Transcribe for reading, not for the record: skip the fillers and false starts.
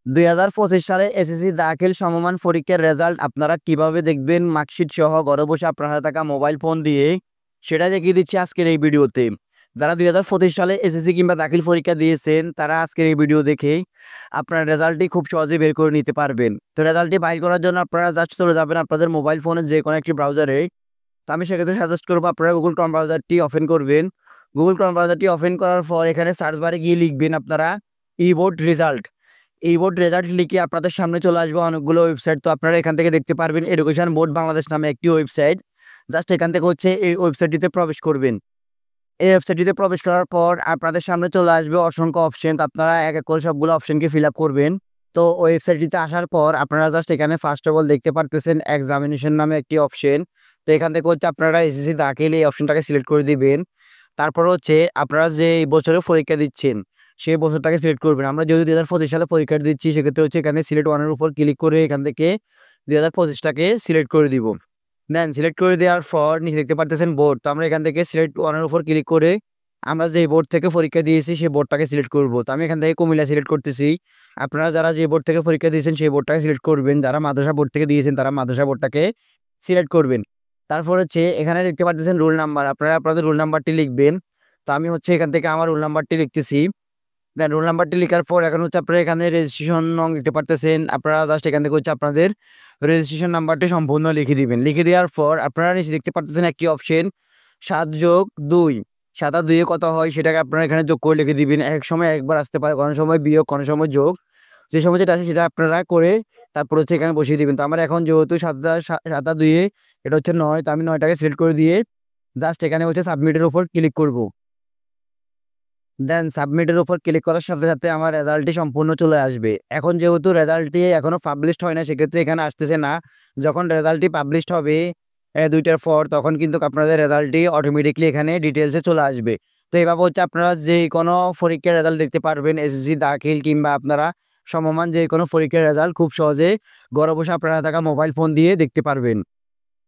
2025 সালে এসএসসি দাখিল সমমান পরীক্ষার রেজাল্ট আপনারা কিভাবে দেখবেন মার্কশিট সহ ঘরে বসে আপনার হাতে থাকা মোবাইল ফোন দিয়ে, সেটা দেখিয়ে দিচ্ছি আজকের এই ভিডিওতে। যারা 2025 সালে এসএসসি কিংবা দাখিল পরীক্ষা দিয়েছেন তারা আজকের এই ভিডিও দেখে আপনার রেজাল্টটি খুব সহজেই বের করে নিতে পারবেন। তো রেজাল্টটি বাইর করার জন্য আপনারা জাস্ট চলে যাবেন আপনাদের মোবাইল ফোনের যে কোনো একটি ব্রাউজারে। তো আমি সেক্ষেত্রে সাজেস্ট করবো আপনারা গুগল ক্রোম ব্রাউজারটি ওপেন করবেন। গুগল ক্রোম ব্রাউজারটি ওপেন করার পর এখানে সার্চ বারে গিয়ে লিখবেন আপনারা ই-বোর্ড রেজাল্ট। ই-বোর্ড রেজাল্ট লিখে আপনাদের সামনে চলে আসবে অনেকগুলো ওয়েবসাইট। তো আপনারা এখান থেকে দেখতে পারবেন এডুকেশন বোর্ড বাংলাদেশ নামে একটি ওয়েবসাইট। জাস্ট এখান থেকে এই ওয়েবসাইটটিতে প্রবেশ করবেন। এই ওয়েবসাইটটিতে প্রবেশ করার পর আপনাদের সামনে চলে আসবে অসংখ্য অপশন। আপনারা এক এক করে সবগুলো অপশনকে ফিল আপ করবেন। তো ওয়েবসাইটটিতে আসার পর আপনারা জাস্ট এখানে ফার্স্ট অফ অল দেখতে পারতেছেন এক্সামিনেশন নামে একটি অপশন। তো এখান থেকে আপনারা এসএসসি দাখিল এই অপশনটাকে সিলেক্ট করে দিবেন। তারপর আপনারা যে বছরে পরীক্ষা দিচ্ছেন সেই বছরটাকে সিলেক্ট করবেন। আমরা যেহেতু 2025 সালে পরীক্ষা দিচ্ছি সেক্ষেত্রে এখানে সিলেক্ট ওয়ানের উপর ক্লিক করে এখান থেকে 2025টাকে সিলেক্ট করে দিব। দেন সিলেক্ট করে দেওয়ার পর নিচে দেখতে পারতেছেন বোর্ড। তো আমরা এখান থেকে সিলেক্ট ওয়ানের উপর ক্লিক করে আমরা যে বোর্ড থেকে পরীক্ষা দিয়েছি সেই বোর্ডটাকে সিলেক্ট করব। তো আমি এখান থেকে কুমিল্লা সিলেক্ট করতেছি। আপনারা যারা যে বোর্ড থেকে পরীক্ষা দিয়েছেন সেই বোর্ডটাকে সিলেক্ট করবেন। যারা মাদ্রাসা বোর্ড থেকে দিয়েছেন তারা মাদ্রাসা বোর্ডটাকে সিলেক্ট করবেন। তারপর এখানে দেখতে পাচ্ছেন রোল নাম্বার। আপনারা আপনাদের রোল নাম্বারটি লিখবেন। তো আমি এখান থেকে আমার রোল নাম্বারটি লিখতেছি। দেন রোল নাম্বারটি লেখার পর এখন আপনারা এখানে রেজিস্ট্রেশন নং লিখতে পারতেছেন। আপনারা জাস্ট এখান থেকে আপনাদের রেজিস্ট্রেশন নাম্বারটি সম্পূর্ণ লিখে দিবেন। লিখে দেওয়ার পর আপনারা নিচে দেখতে পারতেছেন একটি অপশন 7+2। 7 আর 2 কত হয় সেটাকে আপনারা এখানে যোগ করে লিখে দিবেন। এক সময় একবার আসতে পারে, কোনো সময় বিয়োগ, কোনো সময় যোগ। যে সময় যেটা আসে সেটা আপনারা করে তারপর এখানে বসিয়ে দিবেন। তো আমার এখন যেহেতু 7 আর 2 এটা 9, তো আমি 9টাকে সিলেক্ট করে দিয়ে জাস্ট এখানে সাবমিটের উপর ক্লিক করব। দেন সাবমিটের উপর ক্লিক করার সাথে সাথে আমার রেজাল্টটি সম্পূর্ণ চলে আসবে। এখন যেহেতু রেজাল্টটি এখনও পাবলিশড হয় না সেক্ষেত্রে এখানে আসতেছে না। যখন রেজাল্টটি পাবলিশড হবে 2টার পর তখন কিন্তু আপনাদের রেজাল্টটি অটোমেটিকলি এখানে ডিটেলসে চলে আসবে। তো এইভাবে আপনারা যে কোনো পরীক্ষার রেজাল্ট দেখতে পারবেন। এসএসসি দাখিল কিংবা আপনারা সমমান যে কোনো পরীক্ষার রেজাল্ট খুব সহজে ঘরে বসে আপনারা থাকা মোবাইল ফোন দিয়ে দেখতে পারবেন।